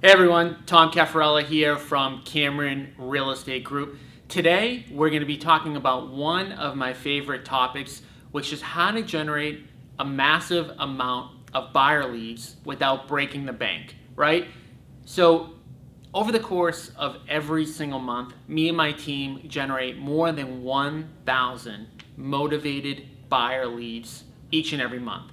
Hey everyone, Tom Caffarella here from Cameron Real Estate Group. Today we're going to be talking about one of my favorite topics, which is how to generate a massive amount of buyer leads without breaking the bank, right? So over the course of every single month, me and my team generate more than 1,000 motivated buyer leads each and every month.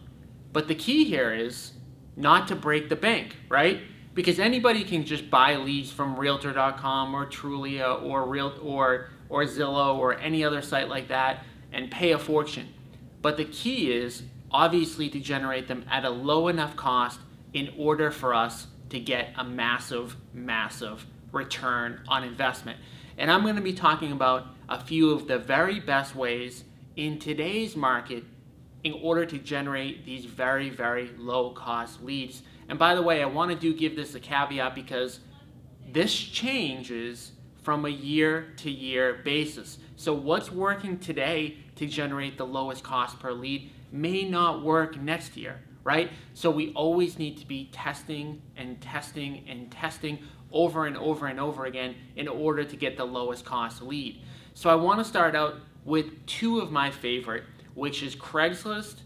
But the key here is not to break the bank, right? Because anybody can just buy leads from Realtor.com or Trulia or Zillow or any other site like that and pay a fortune. But the key is obviously to generate them at a low enough cost in order for us to get a massive return on investment. And I'm going to be talking about a few of the very best ways in today's market in order to generate these very low cost leads. And by the way, I want to give this a caveat because this changes from a year to year basis. So what's working today to generate the lowest cost per lead may not work next year, right? So we always need to be testing and testing and testing over and over and over again in order to get the lowest cost lead. So I want to start out with two of my favorite, which is Craigslist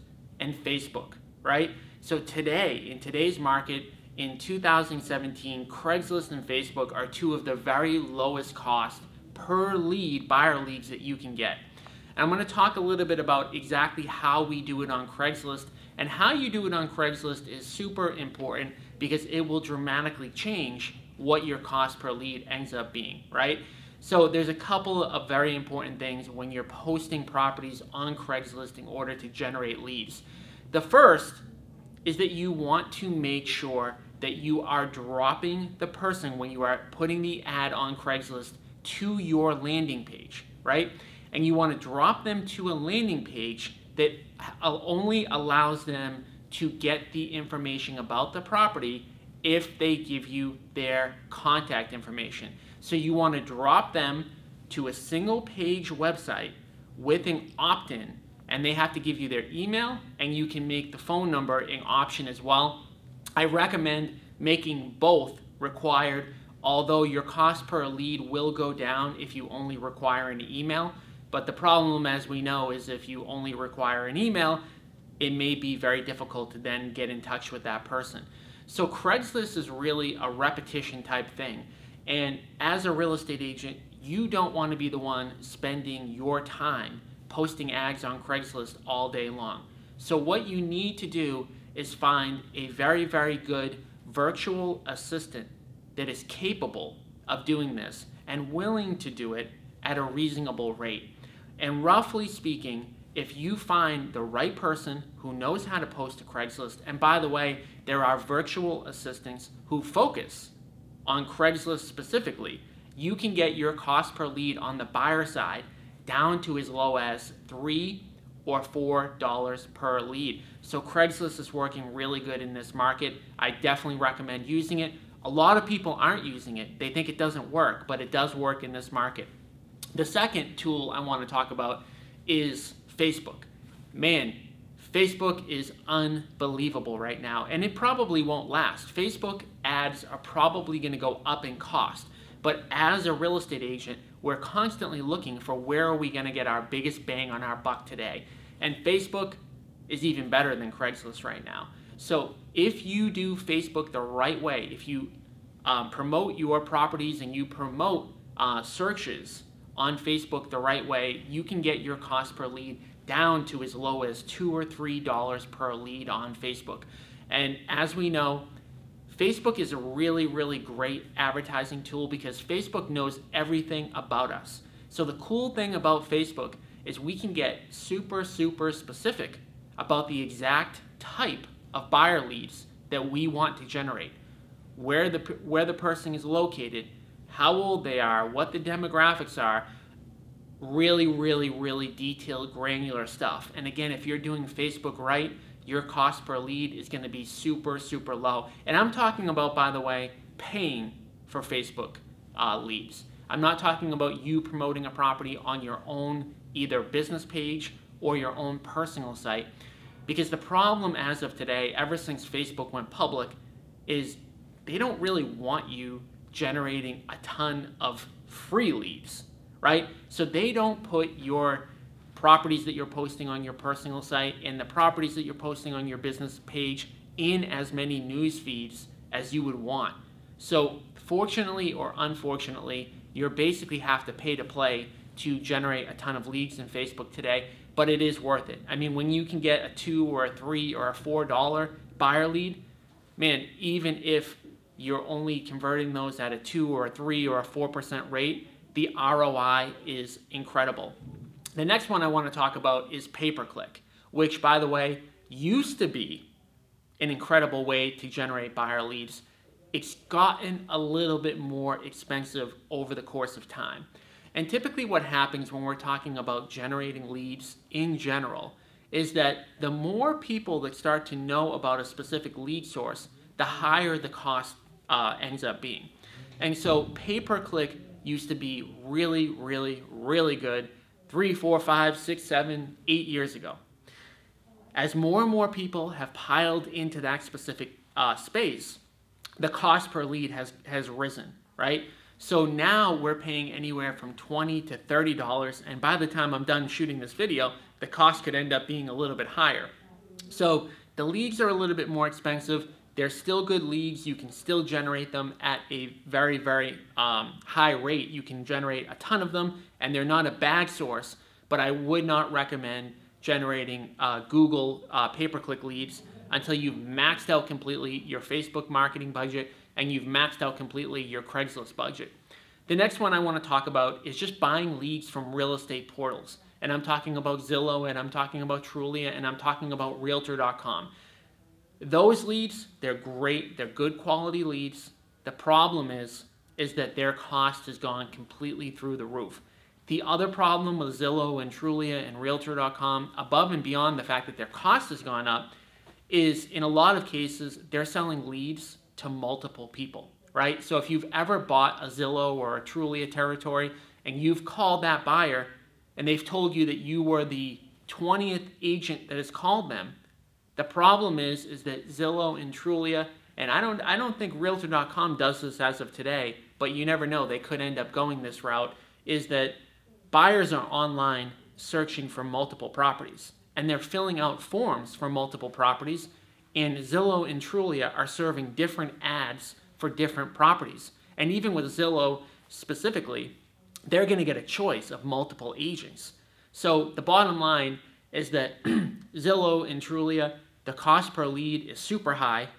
and Facebook, right? So today, in today's market, in 2017, Craigslist and Facebook are two of the very lowest cost per lead buyer leads that you can get. And I'm going to talk a little bit about exactly how we do it on Craigslist, and how you do it on Craigslist is super important because it will dramatically change what your cost per lead ends up being, right? So there's a couple of very important things when you're posting properties on Craigslist in order to generate leads. The first is that you want to make sure that you are dropping the person when you are putting the ad on Craigslist to your landing page, right? And you want to drop them to a landing page that only allows them to get the information about the property if they give you their contact information. So you want to drop them to a single page website with an opt-in, and they have to give you their email, and you can make the phone number an option as well. I recommend making both required, although your cost per lead will go down if you only require an email. But the problem, as we know, is if you only require an email, it may be very difficult to then get in touch with that person. So Craigslist is really a repetition type thing. And as a real estate agent, you don't want to be the one spending your time posting ads on Craigslist all day long. So what you need to do is find a very good virtual assistant that is capable of doing this and willing to do it at a reasonable rate. And roughly speaking, if you find the right person who knows how to post to Craigslist, and by the way, there are virtual assistants who focus on Craigslist specifically, you can get your cost per lead on the buyer side down to as low as $3 or $4 per lead. So Craigslist is working really good in this market. I definitely recommend using it. A lot of people aren't using it. They think it doesn't work, but it does work in this market. The second tool I want to talk about is Facebook. Man, Facebook is unbelievable right now, and it probably won't last. Facebook ads are probably going to go up in cost, but as a real estate agent, we're constantly looking for where are we going to get our biggest bang on our buck today. And Facebook is even better than Craigslist right now. So if you do Facebook the right way, if you promote your properties and you promote searches on Facebook the right way, you can get your cost per lead down to as low as $2 or $3 per lead on Facebook. And as we know, Facebook is a really great advertising tool because Facebook knows everything about us. So the cool thing about Facebook is we can get super specific about the exact type of buyer leads that we want to generate, where the person is located, how old they are, what the demographics are. Really detailed, granular stuff. And again, if you're doing Facebook right, your cost per lead is going to be super low. And I'm talking about, by the way, paying for Facebook leads. I'm not talking about you promoting a property on your own either business page or your own personal site, because the problem as of today, ever since Facebook went public, is they don't really want you generating a ton of free leads, right? So they don't put your properties that you're posting on your personal site and the properties that you're posting on your business page in as many news feeds as you would want. So fortunately or unfortunately, you basically have to pay to play to generate a ton of leads in Facebook today, but it is worth it. I mean, when you can get a $2 or a $3 or a $4 buyer lead, man, even if you're only converting those at a 2 or a 3 or a 4% rate, the ROI is incredible. The next one I want to talk about is pay-per-click, which, by the way, used to be an incredible way to generate buyer leads. It's gotten a little bit more expensive over the course of time. And typically what happens when we're talking about generating leads in general is that the more people that start to know about a specific lead source, the higher the cost ends up being. And so pay-per-click used to be really, really, really good 3, 4, 5, 6, 7, 8 years ago. As more and more people have piled into that specific space, the cost per lead has risen, right? So now we're paying anywhere from $20 to $30, and by the time I'm done shooting this video, the cost could end up being a little bit higher. So the leads are a little bit more expensive. They're still good leads. You can still generate them at a very, very high rate. You can generate a ton of them, and they're not a bad source, but I would not recommend generating Google pay-per-click leads until you've maxed out completely your Facebook marketing budget and you've maxed out completely your Craigslist budget. The next one I want to talk about is just buying leads from real estate portals. And I'm talking about Zillow, and I'm talking about Trulia, and I'm talking about Realtor.com. Those leads, they're great, they're good quality leads. The problem is that their cost has gone completely through the roof. The other problem with Zillow and Trulia and Realtor.com, above and beyond the fact that their cost has gone up, is in a lot of cases, they're selling leads to multiple people, right? So if you've ever bought a Zillow or a Trulia territory and you've called that buyer and they've told you that you were the 20th agent that has called them, the problem is that Zillow and Trulia, and I don't think Realtor.com does this as of today, but you never know, they could end up going this route, is that buyers are online searching for multiple properties, and they're filling out forms for multiple properties, and Zillow and Trulia are serving different ads for different properties. And even with Zillow specifically, they're going to get a choice of multiple agents. So the bottom line is that Zillow and Trulia, the cost per lead is super high,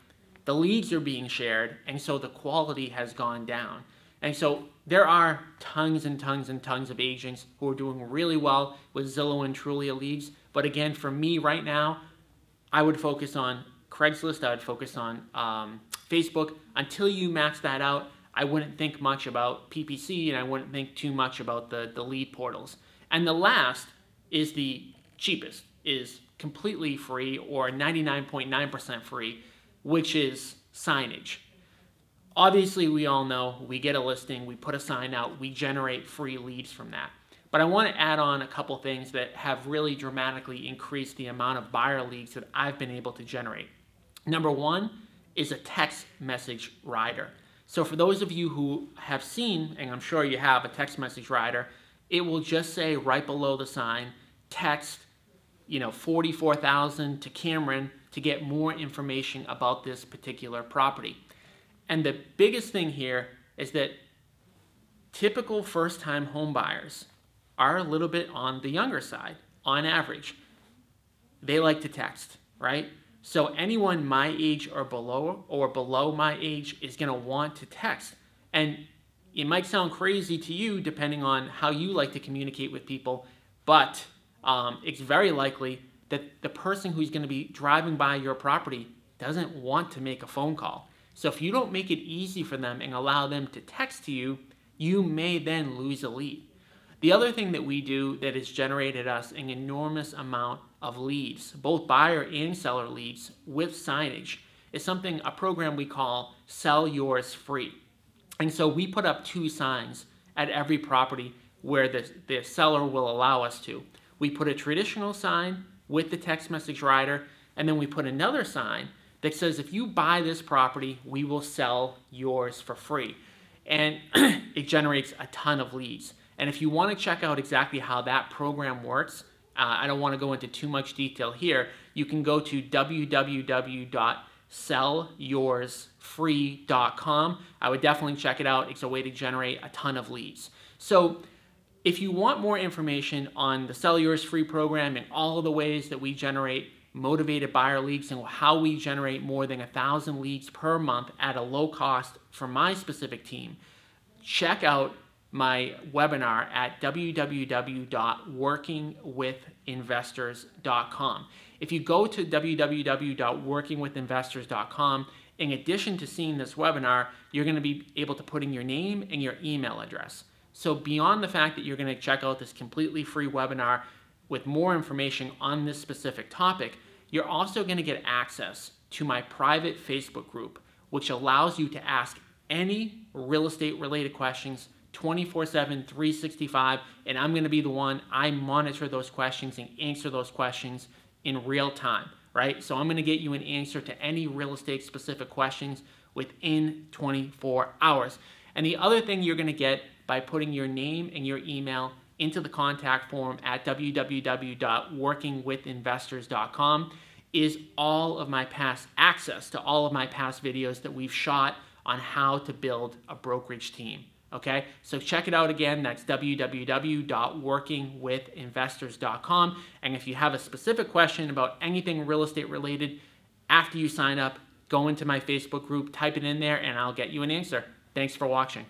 the leads are being shared, and so the quality has gone down. And so there are tons and tons and tons of agents who are doing really well with Zillow and Trulia leads. But again, for me right now, I would focus on Craigslist, I would focus on Facebook. Until you max that out, I wouldn't think much about PPC, and I wouldn't think too much about the lead portals. And the last is the cheapest, is completely free or 99.9% free, which is signage. Obviously, we all know we get a listing, we put a sign out, we generate free leads from that. But I want to add on a couple things that have really dramatically increased the amount of buyer leads that I've been able to generate. Number one is a text message rider. So for those of you who have seen, and I'm sure you have, a text message rider, it will just say right below the sign, text, 44,000 to Cameron to get more information about this particular property. And the biggest thing here is that typical first-time home buyers are a little bit on the younger side, on average. They like to text, right? So anyone my age or below my age is going to want to text. And it might sound crazy to you depending on how you like to communicate with people, but it's very likely that the person who's going to be driving by your property doesn't want to make a phone call. So if you don't make it easy for them and allow them to text to you, you may then lose a lead. The other thing that we do that has generated us an enormous amount of leads, both buyer and seller leads with signage, is a program we call Sell Yours Free. And so we put up 2 signs at every property where the seller will allow us to. We put a traditional sign with the text message rider, and then we put another sign that says if you buy this property, we will sell yours for free. And it generates a ton of leads. And if you want to check out exactly how that program works, I don't want to go into too much detail here. You can go to www.sellyoursfree.com. I would definitely check it out. It's a way to generate a ton of leads. So if you want more information on the Sell Yours Free program and all of the ways that we generate motivated buyer leads and how we generate more than 1,000 leads per month at a low cost for my specific team, check out my webinar at www.workingwithinvestors.com. If you go to www.workingwithinvestors.com, in addition to seeing this webinar, you're going to be able to put in your name and your email address. So beyond the fact that you're going to check out this completely free webinar with more information on this specific topic, you're also going to get access to my private Facebook group, which allows you to ask any real estate related questions 24/7, 365, and I'm going to be the one. I monitor those questions and answer those questions in real time, right? So I'm going to get you an answer to any real estate specific questions within 24 hours. And the other thing you're going to get by putting your name and your email into the contact form at www.workingwithinvestors.com is all of my past access to all of my past videos that we've shot on how to build a brokerage team. Okay, so check it out again. That's www.workingwithinvestors.com. And if you have a specific question about anything real estate related, after you sign up, go into my Facebook group, type it in there, and I'll get you an answer. Thanks for watching.